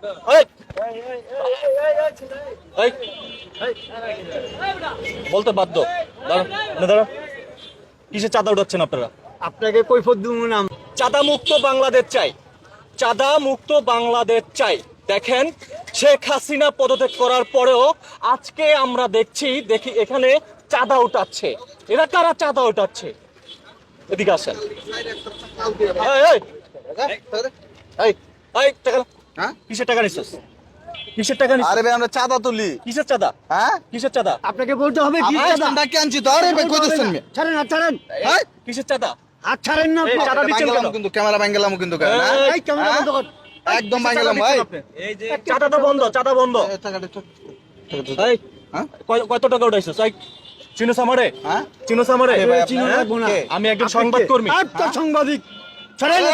এই, এই, বলতে বাধ্য। দাঁড়ান, না দাঁড়ান। কিসের চাঁদা উঠাচ্ছেন আপনারা? আপনাকে কৈফত দিব না। চাঁদা মুক্ত বাংলাদেশ চাই, চাঁদা মুক্ত বাংলাদেশ চাই। দেখেন, শেখ হাসিনা পদত্যাগ করার পরেও আজকে আমরা দেখি এখানে চাঁদা উঠাচ্ছে। এরা কারা চাঁদা উঠাচ্ছে? এদিকে আসেন। এই, এই, এই, এই, টাকা না। হ্যাঁ? কিসের টাকা নিচ্ছিস? কিসের টাকা নিচ্ছিস? আরে ভাই আমরা চাঁদা তুলি। কিসের চাঁদা? হ্যাঁ? কিসের চাঁদা? আপনাকে বলতে হবে কি আমরা চাঁদা? ডাকে আনছি তো। আরে ভাই কই দিচ্ছেন মি? ছাড়েন হাত ছাড়েন। হ্যাঁ? কিসের চাঁদা? হাত ছাড়েন না। এই চাঁদা দিচ্ছেন কেন? কিন্তু ক্যামেরা ভাঙলাম কিন্তু এই, এই ক্যামেরা বন্ধ কর। একদম ভাঙলাম ভাই। এই যে চাঁদা তো বন্ধ, চাঁদা বন্ধ। এই টাকাটা একটু- এই, হ্যাঁ? কত টাকা উঠাইছিস? এই, চিনোস আমারে? হ্যাঁ? চিনোস আমারে? ভাই, চিনো আপনারা- লাগবো না। কে? আমি একজন সংবাদকর্মী। আপনার সাংবাদিক ছাড়েন। এই,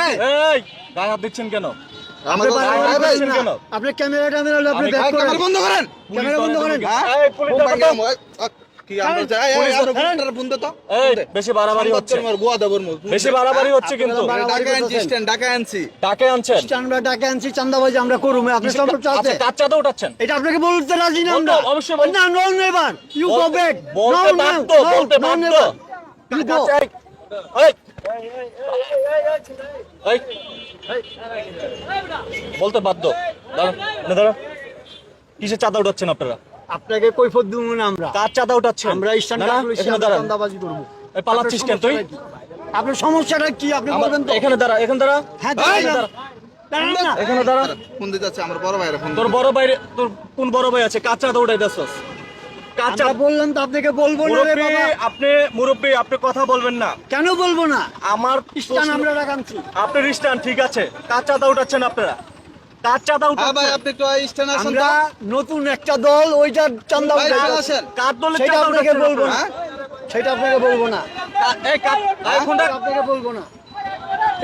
এই, গায়ে হাত দিচ্ছেন কেন? আমাদের আপনি ভাই, বারবার ভাই, বলছেন না। কেন? আপনি ক্যামেরা হলে আপনি আমি ব্যাক ভাই, করেন। ক্যামেরা বন্ধ করেন। ক্যামেরা বন্ধ করেন। হ্যাঁ? এই, পুলিশ বোম ডাকো তো। ভাঙলাম, ওই, কি আমরা যাই, এই, পুলিশ আমরা ডাকো। গুন্ডারা বন্ধ তো। এই, বেশি বাড়াবাড়ি হচ্ছে। সংবাদকর্মীর গোয়া দেবর মুখ। বেশি বাড়াবাড়ি হচ্ছে কিন্তু। আপনারা ডাকে আনছি, করতেছেন। স্ট্যান্ড ডাকে আনছি। ডাকে আনছেন। আমরা ডাকে আনছি চান্দাবাজি আমরা করুম। আপনি সমস্যা আছে? আপনি কার চাঁদা উঠাচ্ছেন? এটা আপনাকে বলতে রাজি না আমরা। বলবো, অবশ্যই বলবো। না, no never. You go back. বলতে বাধ্য, বলতে বাধ্য। You go. এই, এই, বলতে বাধ্য। দাঁড়ান, না দাঁড়ান। কিসের চাঁদা উঠাচ্ছেন আপনারা? আপনাকে কৈফত দিব না আমরা। কার চাঁদা উঠাচ্ছেন? আমরা স্ট্যান্ড না, না, পুলিশ এখানে দাঁড়ান। চান্দাবাজি করব। এই, পালাচ্ছিস কেন তুই? আপনার সমস্যাটা কি আপনি আমার- বলবেন তো? এখানে দাঁড়া, এখানে দাঁড়া। হ্যাঁ, এখানে দাঁড়ান। দাঁড়া। দাঁড়ান না। এখানে দাঁড়া। ফোন দিতে যাচ্ছে আমার বড় ভাইরা ফোন তোর দিতে। বড় ভাই, তোর কোন বড় ভাই আছে? কার চাঁদা উঠাইতেছস? কার আমরা চাঁদা? বললাম তো আপনাকে বলবো না রে মুরব্বি, বাবা। মুরব্বি, আপনি কথা বলবেন না। কেন বলবো না? আমার স্ট্যান্ড আমরা রাখাচ্ছি। আপনি রিস্টান, ঠিক আছে। কার চাঁদা উঠাচ্ছেন আপনারা? কার চাঁদা হ্যাঁ ভাই, উঠাচ্ছেন? আপনি একটু স্ট্যান্ড আসেন আমরা তো। নতুন একটা দল ওইটার চান্দা ভাই, উঠাচ্ছি। চলে আসেন। কার দলের সেটা চাঁদা আপনাকে উঠাচ্ছেন বলবো না। আপনারা? সেটা আপনাকে বলবো না। এই, এই, ফোনটা আপনাকে বলবো না।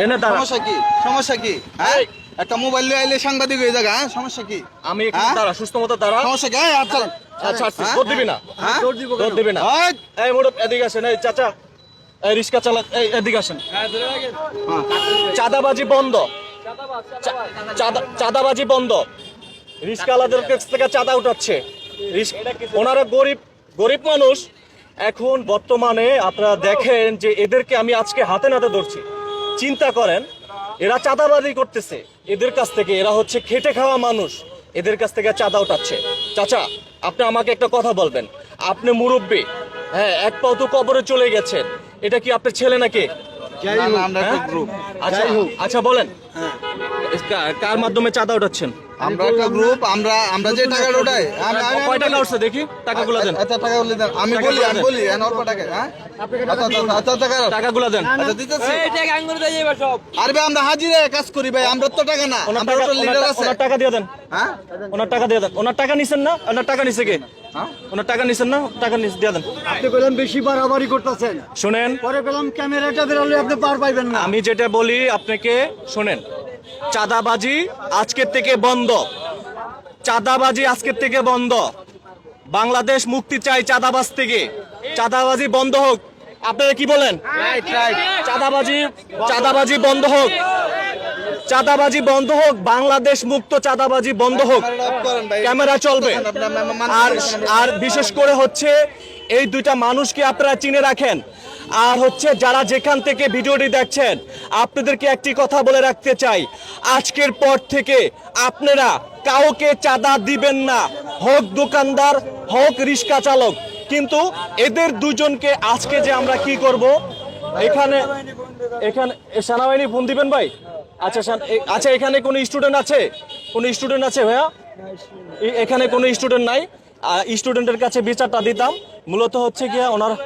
এনে দাঁড়া। সমস্যা কি? সমস্যা কি? হ্যাঁ? এই। একটা মোবাইল নিয়ে আইলে সাংবাদিক হয়ে যাবে, হ্যাঁ? সমস্যা কি? আমি এখানে হ্যাঁ? দাঁড়া, সুস্থ মতো দাঁড়া। সমস্যা কি? এই, হাত চালান। আচ্ছা, আচ্ছা, হ্যাঁ? দৌড় দিবি না। হ্যাঁ? জোর দিব দৌড় কেন? দিবি না। এই, এই মুরব্বি, এদিকে আসেন। এই চাচা, এই রিক্সা চালা, এই এদিকে আসেন। হ্যাঁ। চাঁদাবাজি বন্ধ। চাঁদাবাজি বন্ধ। রিক্সাওয়ালাদের কাছ থেকে চাঁদা উঠাচ্ছে। ওনারা গরিব গরিব মানুষ। এখন বর্তমানে আপনারা দেখেন যে এদেরকে আমি আজকে হাতে নাতে ধরছি। চিন্তা করেন, এরা চাঁদাবাজি করতেছে এদের কাছ থেকে। এরা হচ্ছে খেটে খাওয়া মানুষ, এদের কাছ থেকে চাঁদা উঠাচ্ছে। চাচা, আপনি আমাকে একটা কথা বলবেন। আপনি মুরব্বি, হ্যাঁ, এক পাও তো কবরে চলে গেছেন। এটা কি আপনার ছেলে নাকি? যাই না, হোক। না, আমরা একটা হ্যাঁ? গ্রুপ। আচ্ছা, যাই হোক। আচ্ছা বলেন, হ্যাঁ। কার মাধ্যমে চাঁদা উঠাচ্ছেন? আমরা একটা গ্রুপ, আমরা যে টাকাটা উঠাই, কয় টাকা উঠছে দেখি, টাকাগুলো দেন। আচ্ছা, টাকাগুলো দেন। আমি টাকাগুলো বলি, দেন। হ্যাঁ, অল্প টাকা, হ্যাঁ? আপনাকে আচ্ছা, টাকা দিব না। আচ্ছা, টাকা দাও। টাকাগুলো দেন। আচ্ছা, দিতেছি। আরে ভাই, আমরা হাজিরে কাজ করি ভাই, আমরা তো টাকা না, ওনার আমরা টাকা, তো লিডার আছে। ওনার টাকা দিয়ে দেন। হ্যাঁ? ওনার টাকা দিয়ে দেন। ওনার টাকা নিছেন না? ওনার টাকা নিছে কে? হ্যাঁ? ওনার টাকা নিছেন না? টাকা নিছে দিয়ে দেন। আপনি বললেন বেশি বাড়াবাড়ি করতেছেন। শুনেন, পরে পেলাম ক্যামেরাটা বেরোলে আপনি পার পাইবেন না। আমি যেটা বলি আপনাকে শুনেন। চাঁদাবাজি আজকের থেকে বন্ধ। চাঁদাবাজি আজকের থেকে বন্ধ। বাংলাদেশ মুক্তি চাই চাঁদাবাজ থেকে। চাঁদাবাজি বন্ধ হোক। আপনারা কি বলেন? চাঁদাবাজি বন্ধ হোক। চাঁদাবাজি বন্ধ হোক। বাংলাদেশ মুক্ত, চাঁদাবাজি বন্ধ হোক। ক্যামেরাটা অফ করেন ভাই। ক্যামেরা চলবে। আর আর বিশেষ করে হচ্ছে এই দুইটা মানুষকে আপনারা চিনে রাখেন। আর হচ্ছে যারা যেখান থেকে ভিডিওটি দেখছেন, আপনাদেরকে একটি কথা বলে রাখতে চাই, আজকের পর থেকে আপনারা কাউকে চাঁদা দিবেন না, হোক দোকানদার, হোক রিক্সা চালক। কিন্তু এদের দুজনকে আজকে যে আমরা কি করব, এখানে সেনাবাহিনী ফোন দিবেন ভাই। আচ্ছা, আচ্ছা, এখানে কোনো স্টুডেন্ট আছে? কোনো স্টুডেন্ট আছে ভাইয়া? এখানে কোনো স্টুডেন্ট নাই। স্টুডেন্টের কাছে বিচারটা দিতাম। মূলত হচ্ছে গিয়া ওনার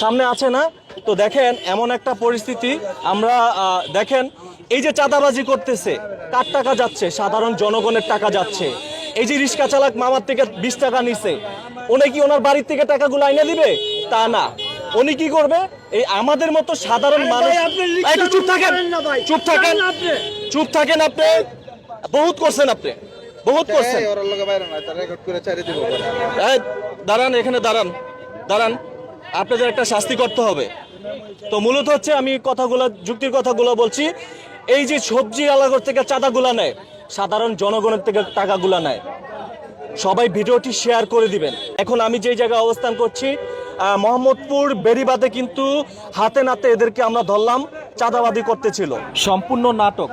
সামনে আছে না তো। দেখেন, এমন একটা পরিস্থিতি আমরা দেখেন, এই যে চাঁদাবাজি করতেছে, কার টাকা যাচ্ছে? সাধারণ জনগণের টাকা যাচ্ছে। এই যে রিক্সা চালক মামার থেকে 20 টাকা নিছে, উনি কি ওনার বাড়ির থেকে টাকাগুলো আইনা দিবে? তা না। উনি কি করবে? এই আমাদের মতো সাধারণ মানুষ। একটু চুপ থাকেন, চুপ থাকেন, চুপ থাকেন। আপনি বহুত করছেন, আপনি বহুত করছেন। এই, ওরা লোকে বাইরে না, তারা রেকর্ড করে ছাড়িয়ে দিব। এই, দাঁড়ান, এখানে দাঁড়ান, দাঁড়ান। আপনাদের একটা শাস্তি করতে হবে। তো মূলত হচ্ছে আমি যুক্তির কথাগুলো বলছি। এই যে সবজি আলাদা থেকে চাঁদাগুলো নেয়, সাধারণ জনগণের থেকে টাকাগুলো নেয়। সবাই ভিডিওটি শেয়ার করে দিবেন। এখন আমি যে জায়গায় অবস্থান করছি মোহাম্মদপুর বেড়িবাঁধে কিন্তু হাতে নাতে এদেরকে আমরা ধরলাম চাঁদাবাদি করতেছিল। সম্পূর্ণ নাটক।